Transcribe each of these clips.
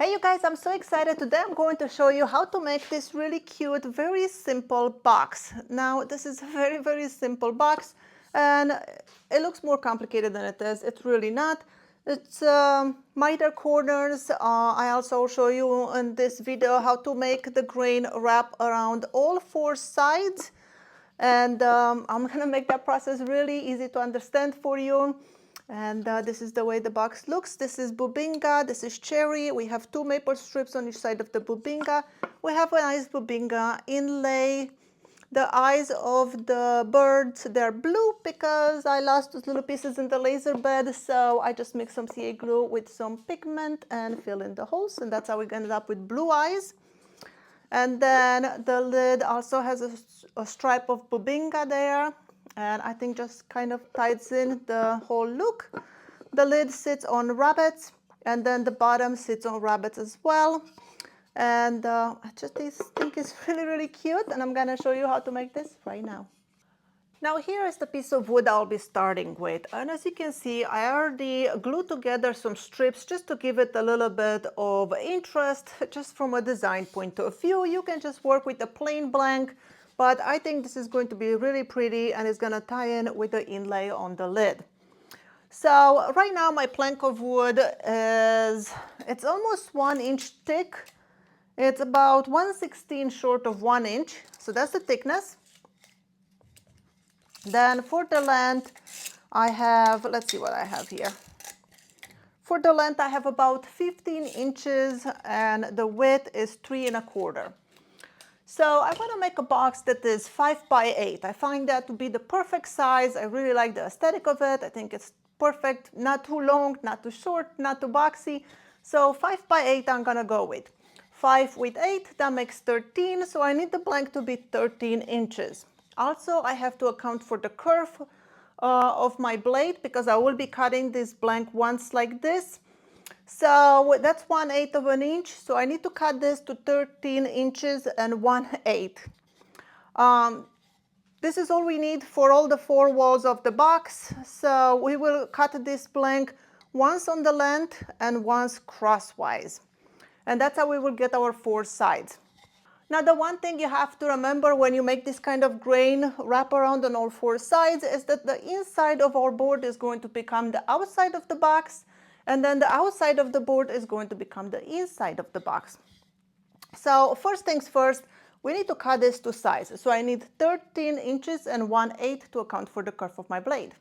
Hey you guys, I'm so excited. Today I'm going to show you how to make this really cute, very simple box. Now this is a very simple box and it looks more complicated than it is. It's really not. It's miter corners. I also show you in this video how to make the grain wrap around all four sides. And I'm gonna make that process really easy to understand for you. And this is the way the box looks. This is bubinga, this is cherry. We have two maple strips on each side of the bubinga. We have a nice bubinga inlay. The eyes of the birds, they're blue because I lost those little pieces in the laser bed. So I just mixed some CA glue with some pigment and fill in the holes. And that's how we ended up with blue eyes. And then the lid also has a stripe of bubinga there. And I think just kind of ties in the whole look. The lid sits on rabbits, and then the bottom sits on rabbits as well. And I just think it's really cute, and I'm gonna show you how to make this right now. Now here is the piece of wood I'll be starting with, and as you can see I already glued together some strips just to give it a little bit of interest, just from a design point of view. You can just work with a plain blank, but I think this is going to be really pretty and it's going to tie in with the inlay on the lid. So right now my plank of wood it's almost 1 inch thick. It's about 1/16 short of 1 inch, so that's the thickness. Then for the length, I have, let's see what I have here. For the length, I have about 15 inches and the width is 3 1/4. So I want to make a box that is 5 by 8. I find that to be the perfect size. I really like the aesthetic of it. I think it's perfect, not too long, not too short, not too boxy. So 5 by 8 I'm gonna go with. 5 with 8, that makes 13, so I need the blank to be 13 inches. Also, I have to account for the curve of my blade because I will be cutting this blank once like this. So that's 1/8 of an inch. So I need to cut this to 13 inches and 1/8. This is all we need for all the four walls of the box. So we will cut this blank once on the length and once crosswise. And that's how we will get our four sides. Now the one thing you have to remember when you make this kind of grain wrap around on all four sides is that the inside of our board is going to become the outside of the box, and then the outside of the board is going to become the inside of the box. So first things first, we need to cut this to size. So I need 13 inches and 1/8 to account for the curve of my blade.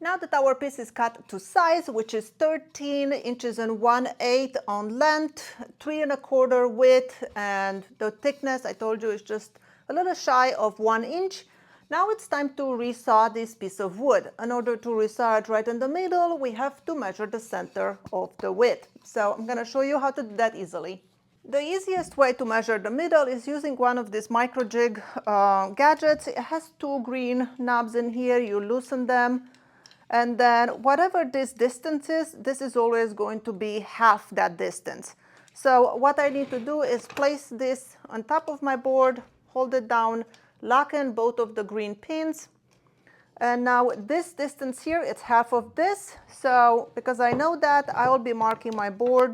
Now that our piece is cut to size, which is 13 inches and 1/8 on length, 3 1/4 width, and the thickness I told you is just a little shy of 1 inch. Now it's time to resaw this piece of wood. In order to resaw it right in the middle, we have to measure the center of the width. So I'm gonna show you how to do that easily. The easiest way to measure the middle is using one of these micro jig gadgets. It has two green knobs in here. You loosen them. And then whatever this distance is, this is always going to be half that distance. So what I need to do is place this on top of my board, hold it down, lock in both of the green pins. And now this distance here, it's half of this. So because I know that, I will be marking my board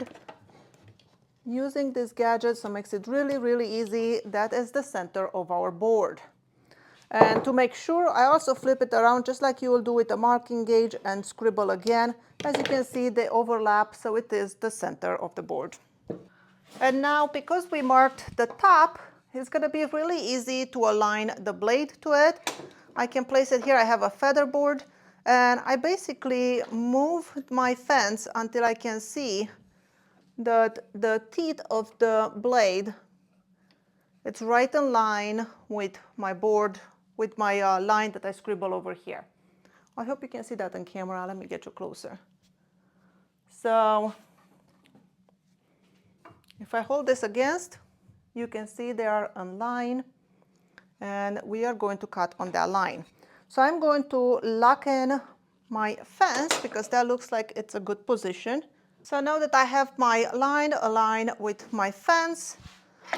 using this gadget, so it makes it really easy. That is the center of our board. And to make sure, I also flip it around just like you will do with a marking gauge and scribble again. As you can see, they overlap, so it is the center of the board. And now, because we marked the top, it's going to be really easy to align the blade to it. I can place it here. I have a feather board, and I basically move my fence until I can see that the teeth of the blade, it's right in line with my board, with my line that I scribble over here. I hope you can see that on camera. Let me get you closer. So if I hold this against, you can see they are in line, and we are going to cut on that line. So I'm going to lock in my fence because that looks like it's a good position. So now that I have my line aligned with my fence,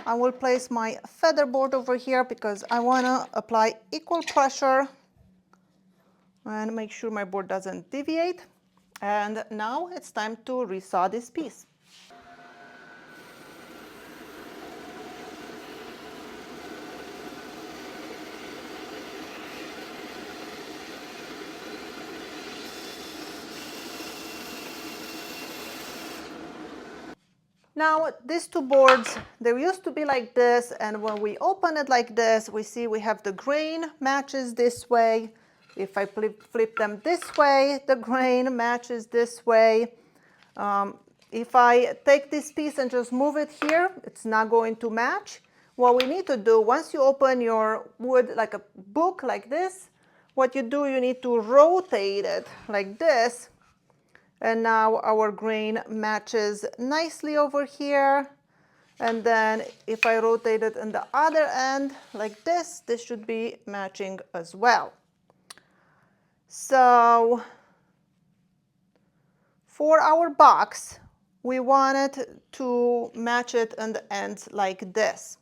I will place my feather board over here because I want to apply equal pressure and make sure my board doesn't deviate. And now it's time to resaw this piece. Now, these two boards, they used to be like this, and when we open it like this, we see we have the grain matches this way. If I flip them this way, the grain matches this way. If I take this piece and just move it here, it's not going to match. What we need to do, once you open your wood like a book like this, what you do, you need to rotate it like this. And now our grain matches nicely over here. And then if I rotate it on the other end like this should be matching as well. So for our box, we wanted to match it on the ends like this.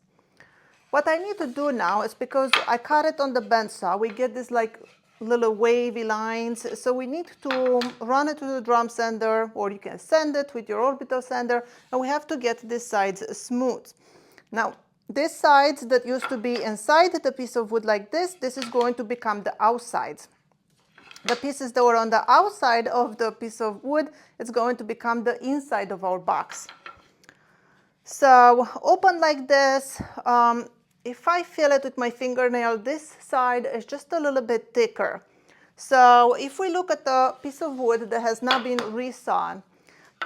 What I need to do now is, because I cut it on the bandsaw, we get this like little wavy lines. So we need to run it to the drum sander, or you can sand it with your orbital sander, and we have to get these sides smooth. Now, these sides that used to be inside the piece of wood like this is going to become the outsides. The pieces that were on the outside of the piece of wood, it's going to become the inside of our box. So open like this. If I feel it with my fingernail, this side is just a little bit thicker. So if we look at the piece of wood that has not been resawn,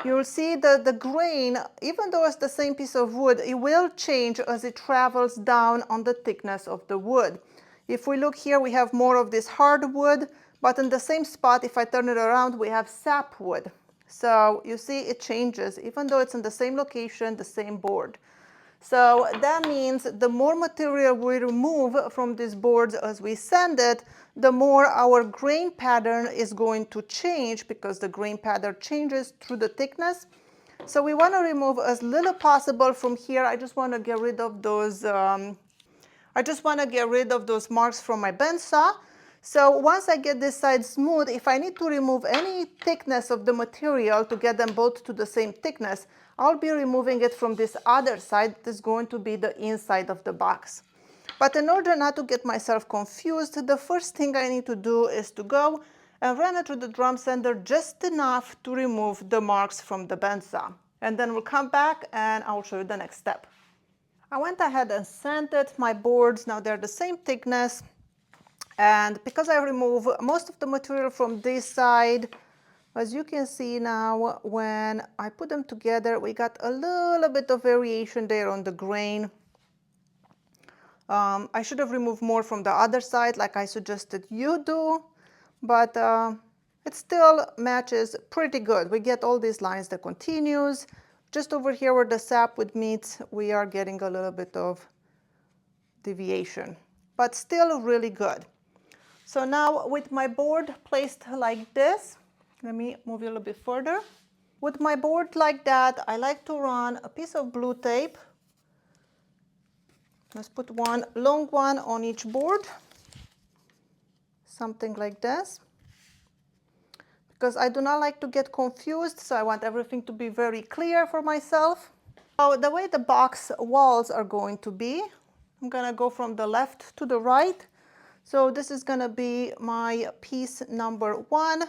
you'll see that the grain, even though it's the same piece of wood, it will change as it travels down on the thickness of the wood. If we look here, we have more of this hardwood, but in the same spot, if I turn it around, we have sapwood. So you see it changes, even though it's in the same location, the same board. So that means the more material we remove from these boards as we sand it, the more our grain pattern is going to change, because the grain pattern changes through the thickness. So we want to remove as little possible from here. I just want to get rid of those. Marks from my bandsaw. So once I get this side smooth, if I need to remove any thickness of the material to get them both to the same thickness, I'll be removing it from this other side. That's going to be the inside of the box. But in order not to get myself confused, the first thing I need to do is to go and run it through the drum sander just enough to remove the marks from the bandsaw. And then we'll come back and I'll show you the next step. I went ahead and sanded my boards. Now they're the same thickness. And because I remove most of the material from this side, as you can see now, when I put them together, we got a little bit of variation there on the grain. I should have removed more from the other side, like I suggested you do, but it still matches pretty good. We get all these lines that continues. Just over here where the sapwood meets, we are getting a little bit of deviation, but still really good. So now with my board placed like this, let me move you a little bit further. With my board like that, I like to run a piece of blue tape. Let's put one long one on each board, something like this, because I do not like to get confused, so I want everything to be very clear for myself. So the way the box walls are going to be, I'm going to go from the left to the right. So this is going to be my piece number 1,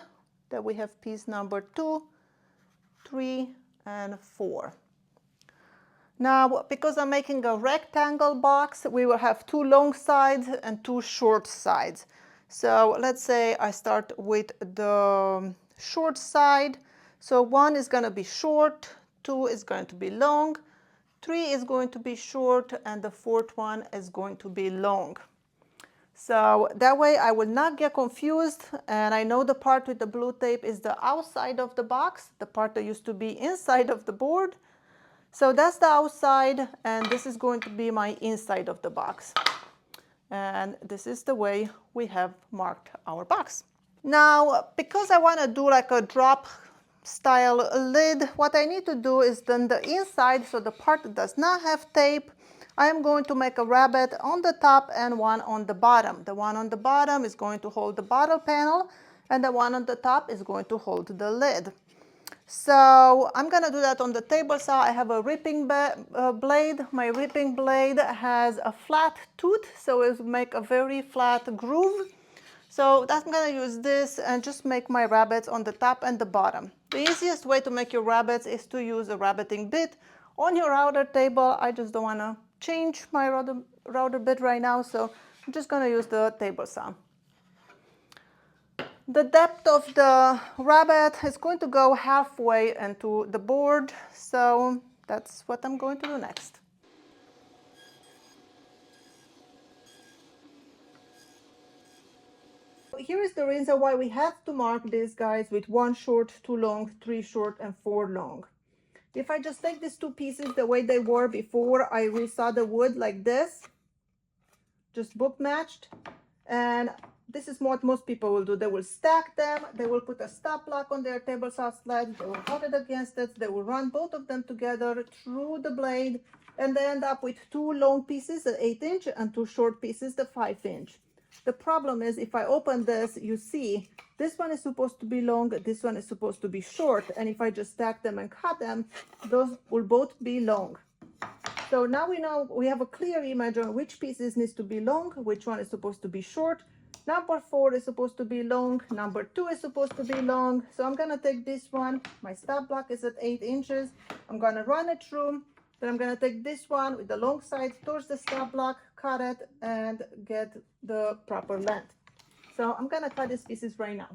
then we have piece number 2, 3, and 4. Now, because I'm making a rectangle box, we will have 2 long sides and 2 short sides. So let's say I start with the short side. So 1 is going to be short, 2 is going to be long, 3 is going to be short, and the 4th one is going to be long. So that way I will not get confused, and I know the part with the blue tape is the outside of the box, the part that used to be inside of the board. So that's the outside, and this is going to be my inside of the box. And this is the way we have marked our box. Now, because I want to do like a drop style lid, what I need to do is then the inside, so the part that does not have tape, I am going to make a rabbet on the top and one on the bottom. The one on the bottom is going to hold the bottle panel, and the one on the top is going to hold the lid. So I'm going to do that on the table saw. I have a ripping blade. My ripping blade has a flat tooth, so it will make a very flat groove. So I'm going to use this and just make my rabbets on the top and the bottom. The easiest way to make your rabbets is to use a rabbeting bit On your router table, I just don't want to change my router bit right now, so I'm just going to use the table saw. The depth of the rabbet is going to go halfway into the board, so that's what I'm going to do next. Here is the reason why we have to mark these guys with 1 short, 2 long, 3 short, and 4 long. If I just take these 2 pieces the way they were before I resaw the wood like this, just book matched, and this is what most people will do. They will stack them, they will put a stop block on their table saw sled, they will cut it against it, they will run both of them together through the blade, and they end up with 2 long pieces, the 8-inch, and 2 short pieces, the 5-inch. The problem is if I open this, you see this one is supposed to be long, this one is supposed to be short, and if I just stack them and cut them, those will both be long. So now we know, we have a clear image on which pieces needs to be long, which one is supposed to be short. Number 4 is supposed to be long, number 2 is supposed to be long. So I'm gonna take this one, my stop block is at 8 inches. I'm gonna run it through, then I'm gonna take this one with the long side towards the stop block, cut it, and get the proper length. So I'm gonna cut these pieces right now.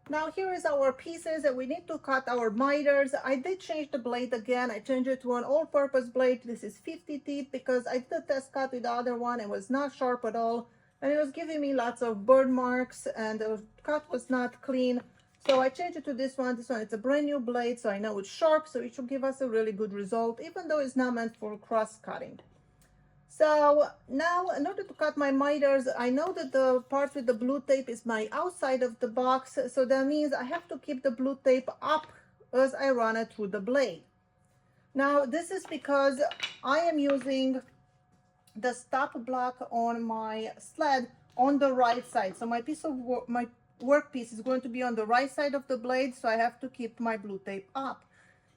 Now here is our pieces and we need to cut our miters. I did change the blade again. I changed it to an all-purpose blade. This is 50 teeth because I did a test cut with the other one. It was not sharp at all. And it was giving me lots of burn marks and the cut was not clean. So I changed it to this one. This one, it's a brand new blade, so I know it's sharp, so it should give us a really good result, even though it's not meant for cross cutting. So now in order to cut my miters, I know that the part with the blue tape is my outside of the box. So that means I have to keep the blue tape up as I run it through the blade. Now this is because I am using the stop block on my sled on the right side. So my piece of my workpiece is going to be on the right side of the blade. So I have to keep my blue tape up.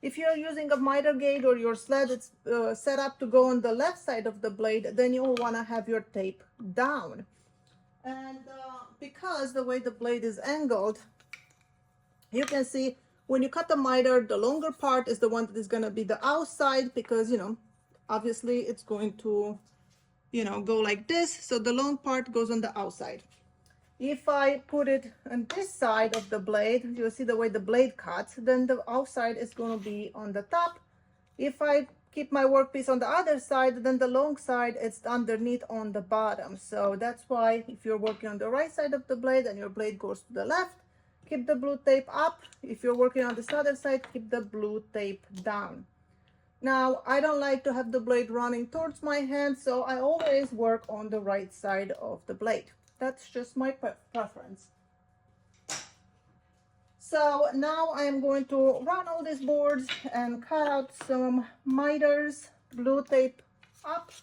If you're using a miter gauge or your sled is set up to go on the left side of the blade, then you'll want to have your tape down. And because the way the blade is angled, you can see when you cut the miter, the longer part is the one that is going to be the outside because, you know, obviously it's going to, you know, go like this. So the long part goes on the outside. If I put it on this side of the blade, you'll see the way the blade cuts, then the outside is going to be on the top. If I keep my workpiece on the other side, then the long side is underneath on the bottom. So that's why if you're working on the right side of the blade and your blade goes to the left, keep the blue tape up. If you're working on this other side, keep the blue tape down. Now, I don't like to have the blade running towards my hand, so I always work on the right side of the blade. That's just my preference. So now I am going to run all these boards and cut out some miters, blue tape up,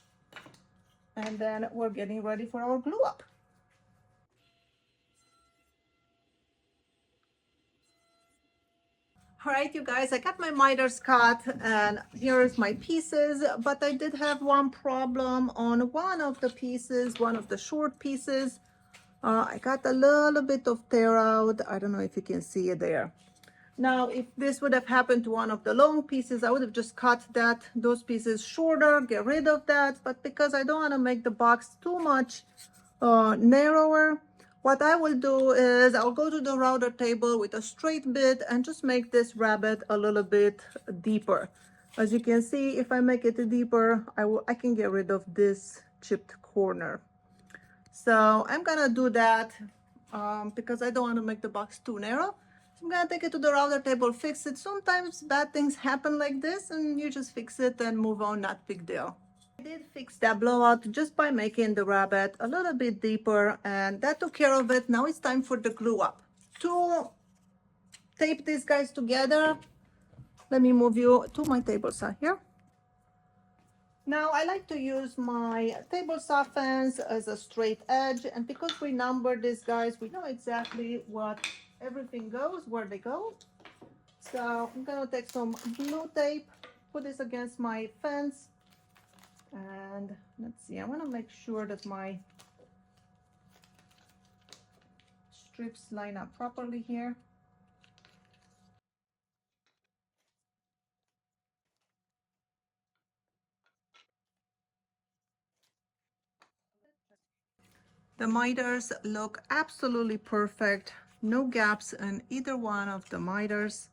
and then we're getting ready for our glue up. All right, you guys, I got my miters cut and here's my pieces, but I did have one problem on one of the pieces, one of the short pieces. I got a little bit of tear out. I don't know if you can see it there. Now, if this would have happened to one of the long pieces, I would have just cut those pieces shorter, get rid of that. But because I don't want to make the box too much narrower, what I will do is I'll go to the router table with a straight bit and just make this rabbet a little bit deeper. As you can see, if I make it deeper, I can get rid of this chipped corner. So I'm gonna do that because I don't want to make the box too narrow. So I'm gonna take it to the router table, fix it. Sometimes bad things happen like this and you just fix it and move on, not big deal. I did fix that blowout just by making the rabbet a little bit deeper and that took care of it. Now it's time for the glue up. To tape these guys together, let me move you to my table saw here. Now I like to use my table saw fence as a straight edge, and because we number these guys, we know exactly what everything goes, where they go. So I'm gonna take some blue tape, put this against my fence, and let's see, I wanna make sure that my strips line up properly here. The miters look absolutely perfect. No gaps in either one of the miters.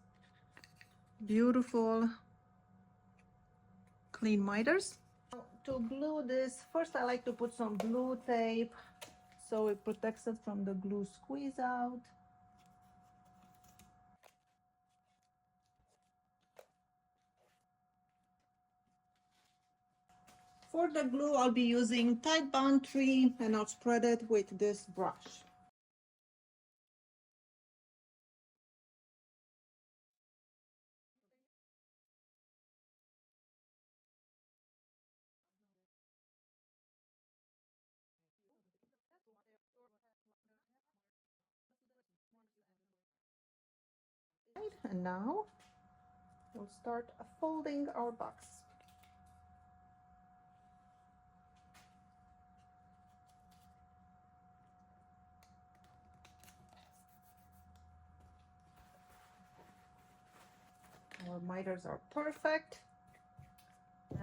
Beautiful, clean miters. To glue this, first I like to put some glue tape so it protects it from the glue squeeze out. For the glue, I'll be using Tide Bond 3 and I'll spread it with this brush. And now we'll start folding our box. Our miters are perfect.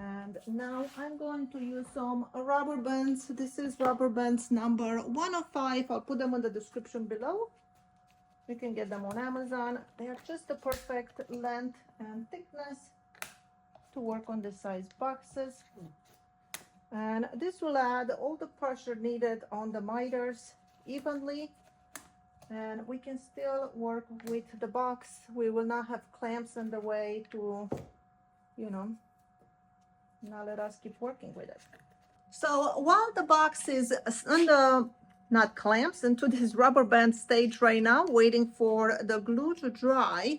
And now I'm going to use some rubber bands. This is rubber bands number 105. I'll put them in the description below. You can get them on Amazon. They are just the perfect length and thickness to work on this size boxes. And this will add all the pressure needed on the miters evenly. And we can still work with the box. We will not have clamps in the way to, not let us keep working with it. So while the box is on the, not clamps, into this rubber band stage right now, waiting for the glue to dry,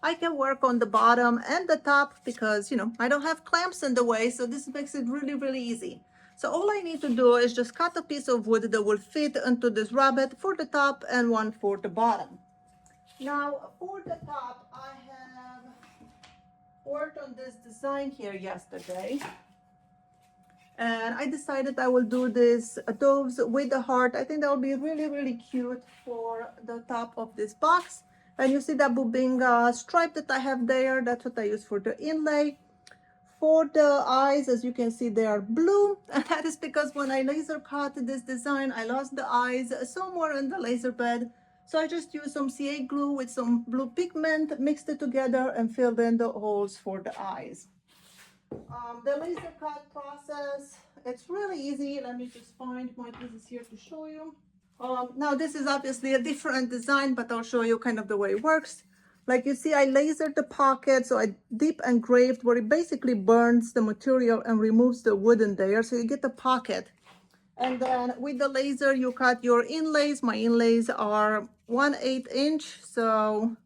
I can work on the bottom and the top because, I don't have clamps in the way. So this makes it really, really easy. So all I need to do is just cut a piece of wood that will fit into this rabbet for the top and one for the bottom. Now for the top, I have worked on this design here yesterday. And I decided I will do this doves with the heart. I think that will be really, really cute for the top of this box. And you see that Bubinga stripe that I have there. That's what I use for the inlay. For the eyes, as you can see, they are blue. And that is because when I laser cut this design, I lost the eyes somewhere in the laser bed. So I just used some CA glue with some blue pigment, mixed it together and filled in the holes for the eyes. The laser cut process, it's really easy. Let me just find my pieces here to show you. Now this is obviously a different design, but I'll show you kind of the way it works. Like you see, I lasered the pocket, so I deep engraved where it basically burns the material and removes the wood in there, so you get the pocket. And then with the laser, you cut your inlays. My inlays are 1/8 inch, so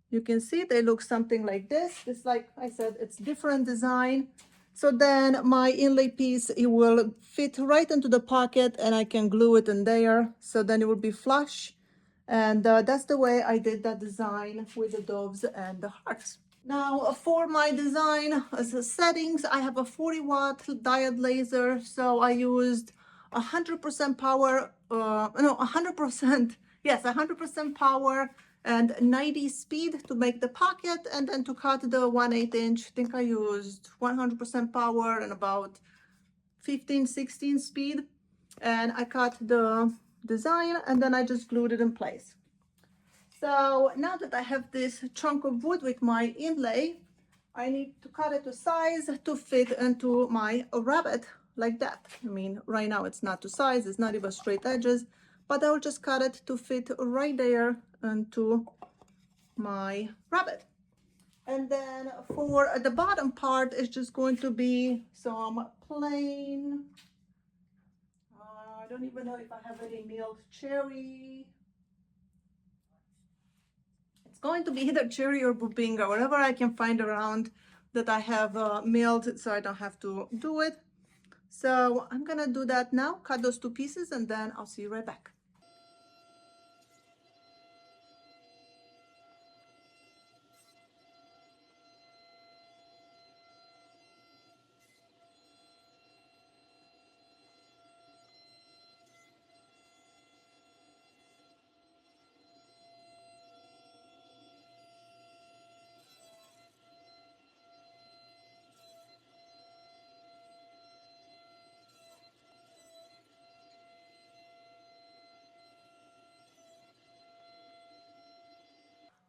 you can see they look something like this. It's like I said, it's different design. So then my inlay piece, it will fit right into the pocket and I can glue it in there. So then it will be flush. And that's the way I did that design with the doves and the hearts. Now for my design as a settings, I have a 40-watt diode laser. So I used 100% power, no, 100%, yes, 100% power and 90 speed to make the pocket, and then to cut the 1/8 inch, I think I used 100% power and about 15-16 speed, and I cut the design and then I just glued it in place. So now that I have this chunk of wood with my inlay, I need to cut it to size to fit into my rabbet like that. I mean, right now it's not to size, it's not even straight edges, but I'll just cut it to fit right there into my rabbet. And then for the bottom part, it's just going to be some plain, I don't even know if I have any milled cherry. It's going to be either cherry or bubinga, whatever I can find around that I have milled, so I don't have to do it. So I'm gonna do that now, cut those two pieces, and then I'll see you right back.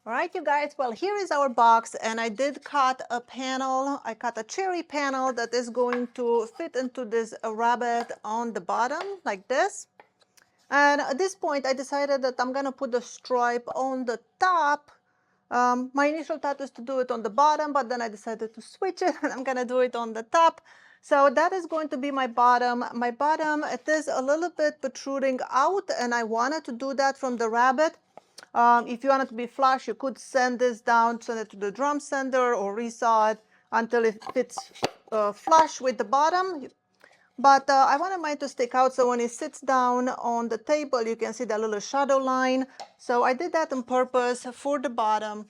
All right, you guys, well, here is our box, and I did cut a panel. I cut a cherry panel that is going to fit into this rabbet on the bottom like this. And at this point, I decided that I'm going to put the stripe on the top. My initial thought was to do it on the bottom, but then I decided to switch it, and I'm going to do it on the top. So that is going to be my bottom. My bottom, it is a little bit protruding out, and I wanted to do that from the rabbet. If you want it to be flush, you could sand this down, send it to the drum sander, or resaw it until it fits flush with the bottom. But I wanted mine to stick out, so when it sits down on the table, you can see that little shadow line. So I did that on purpose for the bottom.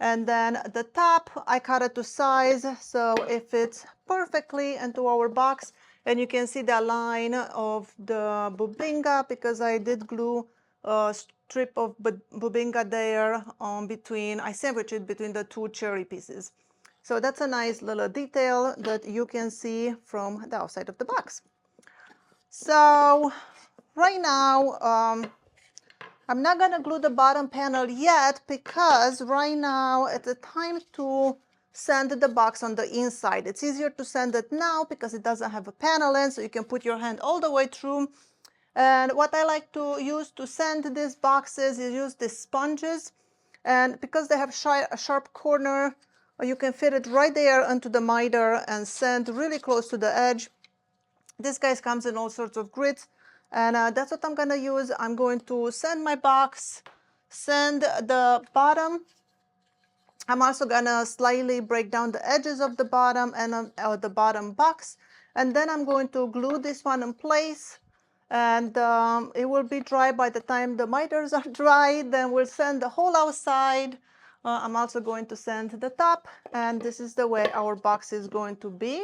And then the top, I cut it to size, so it fits perfectly into our box. And you can see the line of the bubinga, because I did glue a strip of bubinga there between, I sandwiched it between the two cherry pieces. So that's a nice little detail that you can see from the outside of the box. So right now, I'm not going to glue the bottom panel yet, because right now it's the time to sand the box on the inside. It's easier to sand it now because it doesn't have a panel in, so you can put your hand all the way through. And what I like to use to sand these boxes is use these sponges. And because they have a sharp corner, you can fit it right there into the miter and sand really close to the edge. This guy comes in all sorts of grits, and that's what I'm going to use. I'm going to sand my box, sand the bottom. I'm also going to slightly break down the edges of the bottom and the bottom box. And then I'm going to glue this one in place. And it will be dry by the time the miters are dry. Then we'll sand the whole outside. I'm also going to sand the top. And this is the way our box is going to be.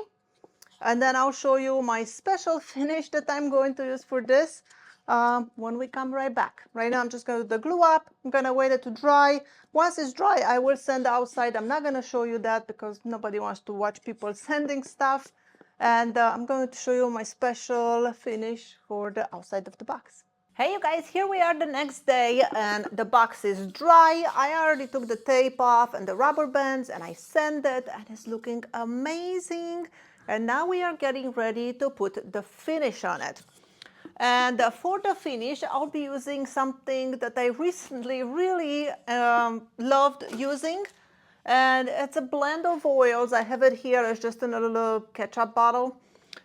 And then I'll show you my special finish that I'm going to use for this when we come right back. Right now I'm just going to do the glue up. I'm going to wait it to dry. Once it's dry, I will sand the outside. I'm not going to show you that because nobody wants to watch people sanding stuff. And I'm going to show you my special finish for the outside of the box. Hey you guys, here we are the next day, and the box is dry. I already took the tape off and the rubber bands, and I sanded, and it's looking amazing. And now we are getting ready to put the finish on it. And for the finish, I'll be using something that I recently really loved using. And it's a blend of oils. I have it here. It's just in a little ketchup bottle.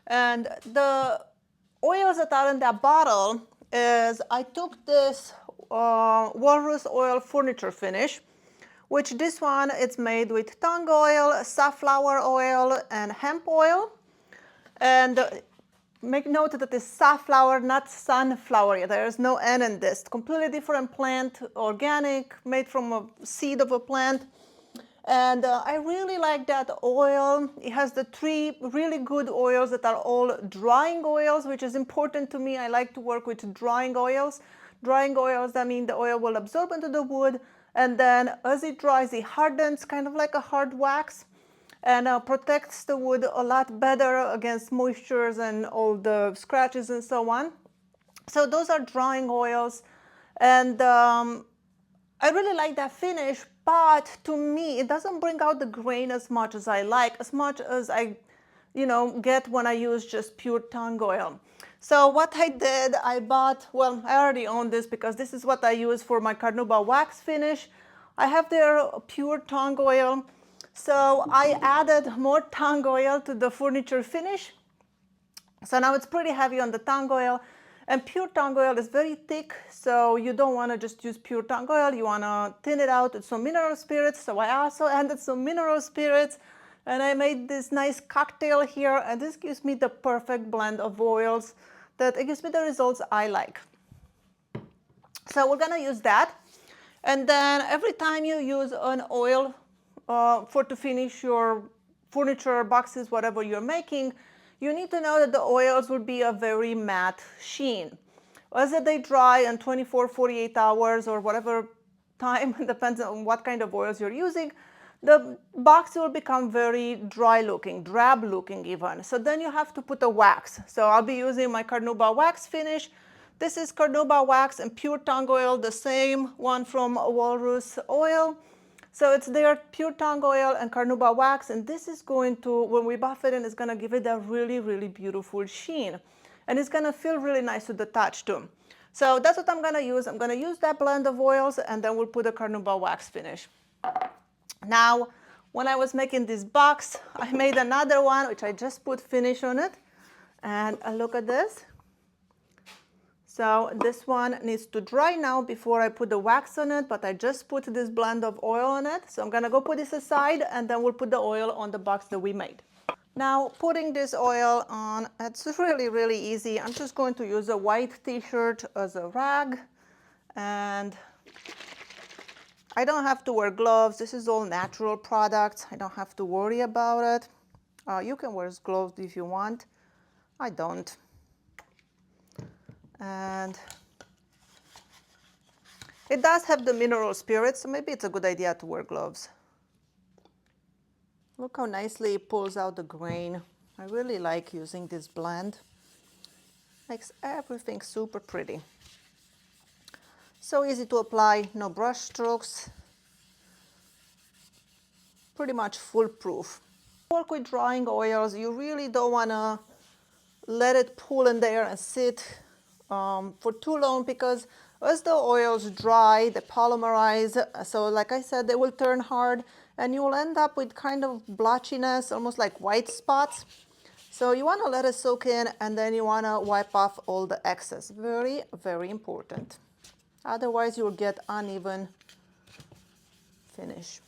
And the oils that are in that bottle is, I took this walrus oil furniture finish, which this one, it's made with tung oil, safflower oil, and hemp oil. And make note that it's safflower, not sunflower. There's no N in this. Completely different plant, organic, made from a seed of a plant. And I really like that oil. It has the 3 really good oils that are all drying oils, which is important to me. I like to work with drying oils. Drying oils, that means the oil will absorb into the wood, and then as it dries, it hardens, kind of like a hard wax, and protects the wood a lot better against moistures and all the scratches and so on. So those are drying oils, and I really like that finish, but to me, it doesn't bring out the grain as much as I like, as much as I, get when I use just pure tung oil. So what I did, I bought, well, I already own this because this is what I use for my carnauba wax finish. I have their pure tung oil. So I added more tung oil to the furniture finish. So now it's pretty heavy on the tung oil. And pure tung oil is very thick, so you don't want to just use pure tung oil. You want to thin it out with some mineral spirits. So I also added some mineral spirits, and I made this nice cocktail here. And this gives me the perfect blend of oils that it gives me the results I like. So we're going to use that. And then every time you use an oil to finish your furniture, boxes, whatever you're making, you need to know that the oils will be a very matte sheen. As they dry in 24, 48 hours or whatever time, depends on what kind of oils you're using, the box will become very dry looking, drab looking even. So then you have to put a wax. So I'll be using my carnauba wax finish This is carnauba wax and pure tung oil, the same one from Walrus Oil. So it's their pure tung oil and carnauba wax, and this is going to, when we buff it in, it's going to give it a really, really beautiful sheen. And it's going to feel really nice to the touch too. So that's what I'm going to use. I'm going to use that blend of oils, and then we'll put the carnauba wax finish. Now, when I was making this box, I made another one, which I just put finish on it. And look at this. So this one needs to dry now before I put the wax on it, but I just put this blend of oil on it. So I'm gonna go put this aside, and then we'll put the oil on the box that we made. Now, putting this oil on, it's really, really easy. I'm just going to use a white t-shirt as a rag, and I don't have to wear gloves. This is all natural products. I don't have to worry about it. You can wear gloves if you want. I don't. And it does have the mineral spirits, so maybe it's a good idea to wear gloves. Look how nicely it pulls out the grain. I really like using this blend. Makes everything super pretty. So easy to apply, no brush strokes. Pretty much foolproof. Work with drying oils. You really don't want to let it pool in there and sit for too long, because as the oils dry, they polymerize. So like I said, they will turn hard, and you will end up with kind of blotchiness, almost like white spots. So you want to let it soak in, and then you want to wipe off all the excess. Very, very important. Otherwise, you'll get uneven finish.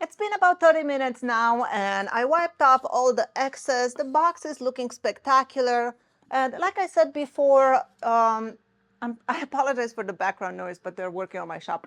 It's been about 30 minutes now, and I wiped off all the excess. The box is looking spectacular. And like I said before, I apologize for the background noise, but they're working on my shop.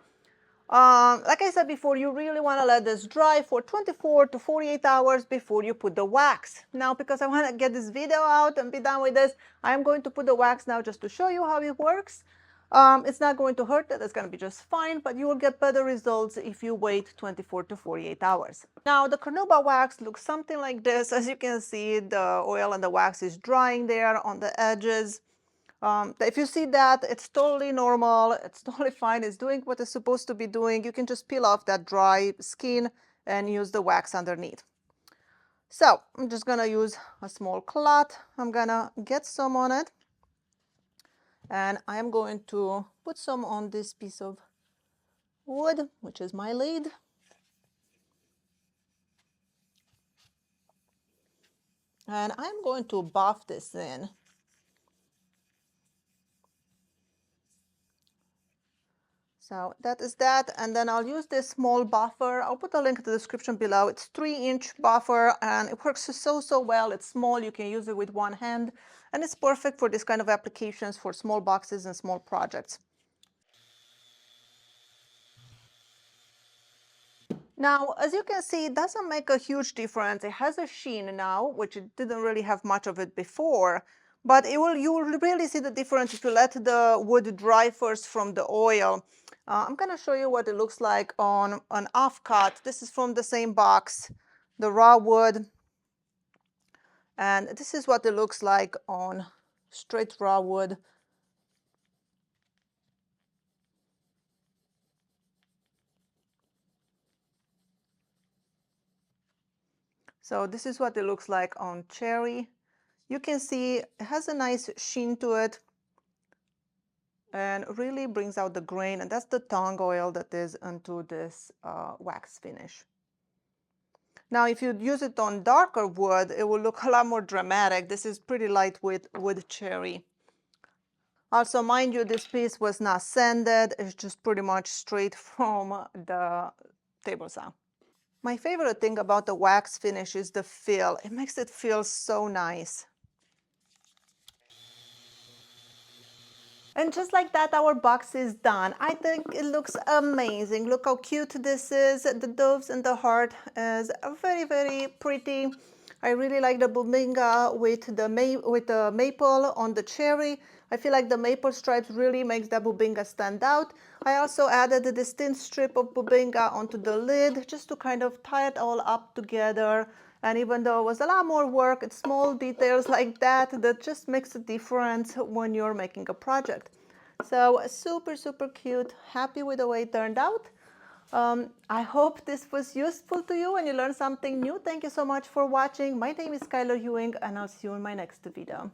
Like I said before, you really want to let this dry for 24 to 48 hours before you put the wax. Now, because I want to get this video out and be done with this, I'm going to put the wax now just to show you how it works. It's not going to hurt it, it's going to be just fine, but you will get better results if you wait 24 to 48 hours. Now, the carnauba wax looks something like this. As you can see, the oil and the wax is drying there on the edges. If you see that, it's totally normal, it's totally fine, it's doing what it's supposed to be doing. You can just peel off that dry skin and use the wax underneath. So I'm just gonna use a small cloth. I'm gonna get some on it, and I am going to put some on this piece of wood, which is my lid. And I'm going to buff this in. So that is that, and then I'll use this small buffer. I'll put a link in the description below. It's 3-inch buffer, and it works so well. It's small, you can use it with one hand, and it's perfect for this kind of applications for small boxes and small projects. Now, as you can see, it doesn't make a huge difference. It has a sheen now, which it didn't really have much of it before, but you will really see the difference if you let the wood dry first from the oil. I'm going to show you what it looks like on an offcut. This is from the same box, the raw wood. And this is what it looks like on straight raw wood. So this is what it looks like on cherry. You can see it has a nice sheen to it and really brings out the grain, and that's the tung oil that is into this wax finish. Now, if you use it on darker wood, it will look a lot more dramatic. This is pretty lightweight wood cherry. Also, mind you, this piece was not sanded. It's just pretty much straight from the table saw. My favorite thing about the wax finish is the feel. It makes it feel so nice. And just like that, our box is done. I think it looks amazing. Look how cute this is. The doves and the heart is very, very pretty. I really like the bubinga with the maple on the cherry. I feel like the maple stripes really makes the bubinga stand out. I also added this thin strip of bubinga onto the lid just to kind of tie it all up together And even though it was a lot more work, it's small details like that that just makes a difference when you're making a project. So super, super cute. Happy with the way it turned out. I hope this was useful to you and you learned something new. Thank you so much for watching. My name is Skylar Ewing and I'll see you in my next video.